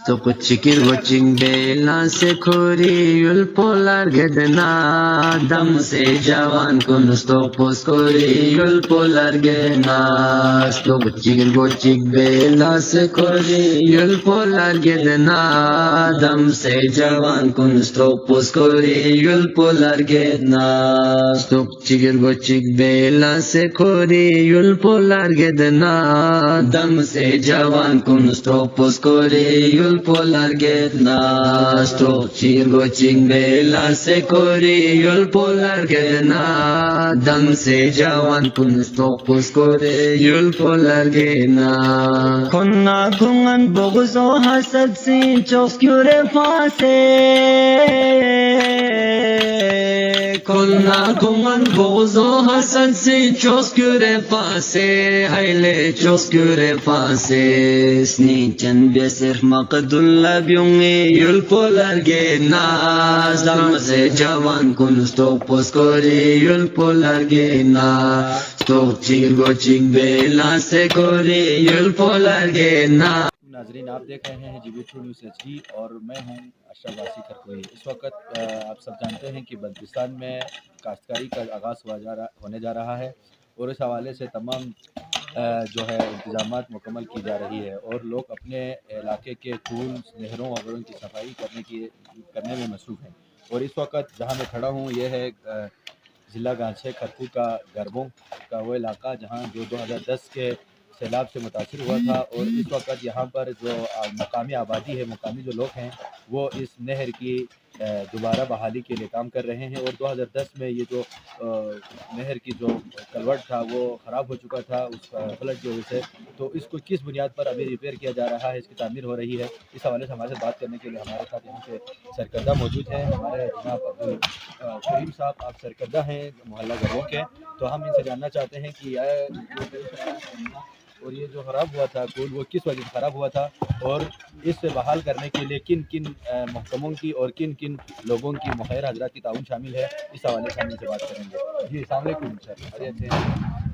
Tokuchikir watching bela se khori yul polar gedna dam se jawan kun stopos khori yul polar gedna tokuchikir watching bela se khori yul polar gedna dam se jawan kun stopos khori yul polar gedna tokuchikir watching bela se khori yul polar gedna dam se jawan kun stopos khori yul polar gedna stop chirgo bela se kori yul polar gedna dam se jawan kun stop kore yul polar gedna konna kungan boguzo hasad sin choskure fase konna kungan boguzo hasad sin choskure fase hayle choskure fase snichan besir maqdulla byungi yul polar gedna dam se jawan kun stop kore yul polar gedna stop chirgo bela se kore yul polar gedna। नाजरीन, आप देख रहे हैं GV2 news HD और मैं हूं अशरफ वासी खरकोई। इस वक्त आप सब जानते हैं कि बल्तिस्तान में काश्तकारी का आगाज़ होने जा रहा है और इस हवाले से तमाम जो है इंतजामात मुकम्मल की जा रही है और लोग अपने इलाके के पुल नहरों वगैरह की सफाई करने में मसरूफ़ हैं। और इस वक्त जहां मैं खड़ा हूं ये है ज़िला गांछे खरकू का गरबों का वो इलाका जहां जो 2010 के सैलाब से मुतासिर हुआ था और इस वक्त यहाँ पर जो मकामी आबादी है, मकामी जो लोग हैं, वो इस नहर की दोबारा बहाली के लिए काम कर रहे हैं। और 2010 में ये जो नहर की जो कलवट था वो ख़राब हो चुका था उस फ्लड की वजह से, तो इसको किस बुनियाद पर अभी रिपेयर किया जा रहा है, इसकी तामीर हो रही है, इस हवाले से हमारे साथ बात करने के लिए हमारे साथ यहाँ पे सरकर्दा मौजूद हैं। हमारे जनाब अब्दुल करीम साहब, आप सरकर्दा हैं मोहल्ला गरबों के, तो हम इनसे जानना चाहते हैं कि और ये जो ख़राब हुआ था पुल वो किस वजह से ख़राब हुआ था और इसे बहाल करने के लिए किन किन महकमों की और किन किन लोगों की मुखैर हजरात की ताउन शामिल है, इस हवाले से हम इनसे बात करेंगे। जी अस्सलाम वालेकुम सर।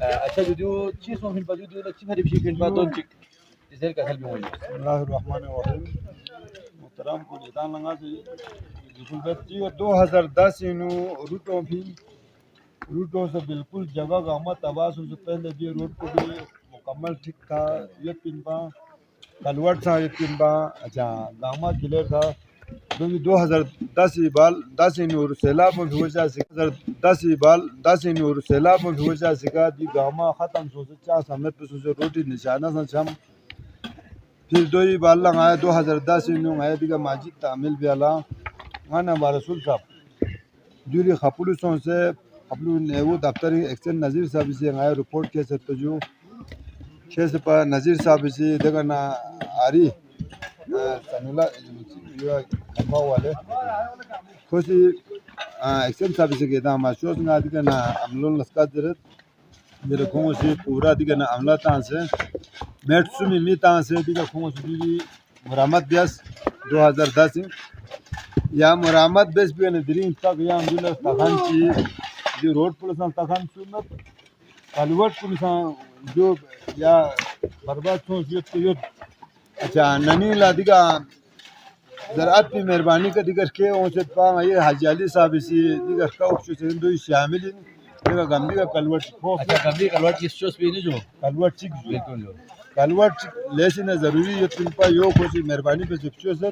अच्छा जो चीज़ में बाजूद जो अच्छी हरी भी किन बातों की इधर का हल भी हुई बिस्मिल्लाहिर्रहमानिर्रहीम मोहतरम को निदान लगा से गुलबत्ती 2010 इन रूटों से बिल्कुल जगह गामा तबास से पहले भी रोड को भी मुकम्मल ठीक था। ये पिनबा कलवट था, ये पिनबा अच्छा गामा क्लियर था। 2010 बाल 10 नूर सैलाब में हुआ सिका 10 नूर सैलाब में हुआ सिका दी गामा ख़त्म सो से 4 समेत पे से रोटी निशाना सा छम फिर दो ही बाल लगाया 2010 नु आया दिगा माजिद तामिल बियाला माना रसूल साहब दूरी खपुलुसों से अपने ने वो दफ्तर एक्सचेंज नज़ीर साहब से आया रिपोर्ट के से तो जो शेष पर नज़ीर साहब से देखा ना आरी सनुला यो खम्बा वाले खुशी एक्सचेंज साहब से कहता माशूस ना दिखा ना अमलों लस्का जरत मेरे को से पूरा दिखा ना अमला तां से मेट्सुमी मी तां से दिखा को से मुरामत ब्यास 2010 या मुरामत बेस भी ने दरीन तक या अंदुल तखान की जो रोड पुलिस तखान सुनत कलवट पुलिस जो या बर्बाद सोच ये अच्छा ननी लादिका ज़राअत की मेहरबानी का दिगर के उनसे पाँव ये हाजी अली साहब इसी दिगर का उच्च से दो शामिल इन दिगर गंदी का कलवट को अच्छा गंदी कलवट किस चोस भी नहीं जो कलवट चिक बिल्कुल जो कलवट लेसिन ज़रूरी ये तुम पर यो कोई मेहरबानी पे चिक्चो से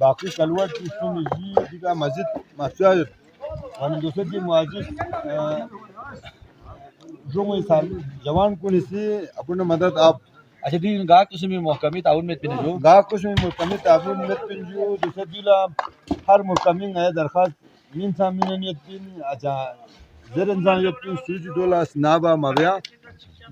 बाकी कलवट की सुन ये दिगा मस्जिद मस्जिद और दूसरे की मुआजिज जो मैं साल जवान को निसी अपने मदद आप अच्छा दी गा कुछ में महकमी ताउन में पिन जो गा कुछ में मुकम्मल ताबून में पिन जो दूसरे दिला हर मुकम्मल है दरखास्त मीन सामीन ये तीन अच्छा जर इंसान ये तीन सूजी डोला स्नाबा मव्या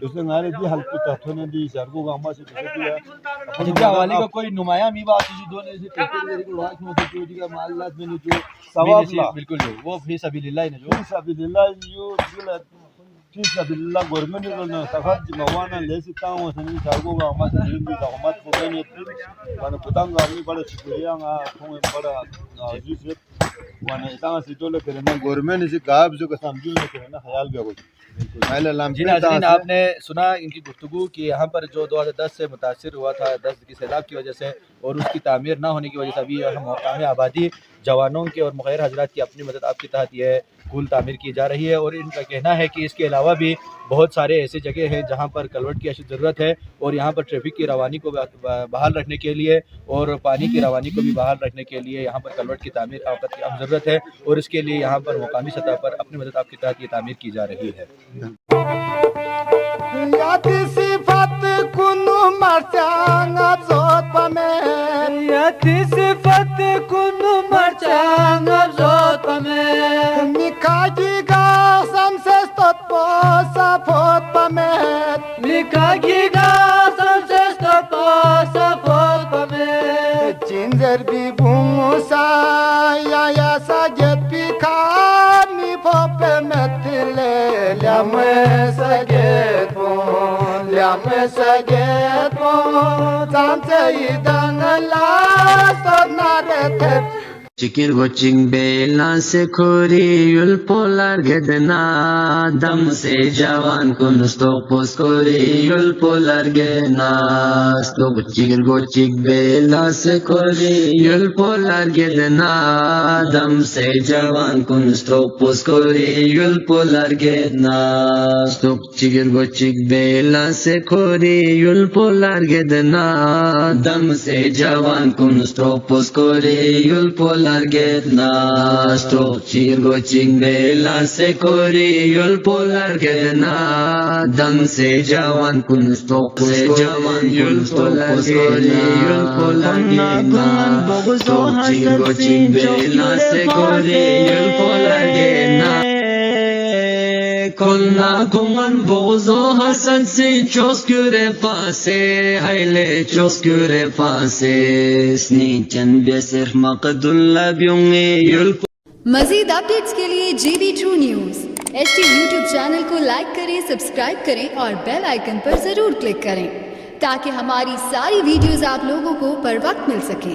दूसरे नारे दी हल्की तथोने दी सरगो गामा से दूसरे दिया अच्छा क्या वाली का कोई नुमाया मी बात जी दोनों से पेपर को वाच में से जो दिया माललात में जो सवाब बिल्कुल जो वो फी सबिलिल्लाह ने जो फी सबिलिल्लाह यो दिला फी सबिलिल्लाह गवर्नमेंट ने तखत जमाना लेसी ताऊ सनी सरगो गामा से दिन दी गामा को ने मान पुतंग गामी बड़ा शुक्रिया को बड़ा नाजी से वाने ता सिटोले करे ना गवर्नमेंट से गाब जो कसम जो करे ना ख्याल भी हो जी नाज़रीन, आपने सुना इनकी गुफ्तगू कि यहाँ पर जो 2010 से मुतासिर हुआ था 10 की सैलाब की वजह से और उसकी तामीर ना होने की वजह से अभी मकामी आबादी जवानों के और मुखैर हजरात की अपनी मदद आपके तहत यह पुल तामीर की जा रही है। और इनका कहना है कि इसके अलावा भी बहुत सारे ऐसे जगह हैं जहाँ पर कलवट की अशद ज़रूरत है और यहाँ पर ट्रैफिक की रवानी को बहाल रखने के लिए और पानी की रवानी को भी बहाल रखने के लिए यहाँ पर कलवट की तामीर की अहम ज़रूरत है और इसके लिए यहाँ पर मुकामी सतह पर अपनी मदद आपके तहत ये तामीर की जा रही है। Cinzer bi bungusa ya sajet pikar mi pope metile llame saget pon tante idan la sonarete Çikir goçing bela se kori yul polar gedna dam se javan kun stopos kori yul polar gedna stop çikir goçing bela se kori yul polar gedna dam se javan kun stopos kori yul polar gedna stop çikir goçing bela se kori yul polar gedna dam se javan kun stopos kori yul polar Largetna stop chirgo chingela se kori yul polar gedna dam se jawan kun stop se jawan yul polar kori yul polar gedna stop chirgo chingela se kori yul polar gedna Kolna kuman bozo hasan se choskure fase hayle choskure fase snichan besir maqdulla byunge yul मज़ीद updates के लिए JB True News HT YouTube channel को like करें, subscribe करें और bell icon पर ज़रूर click करें ताकि हमारी सारी वीडियोस आप लोगों को बर वक्त मिल सकें।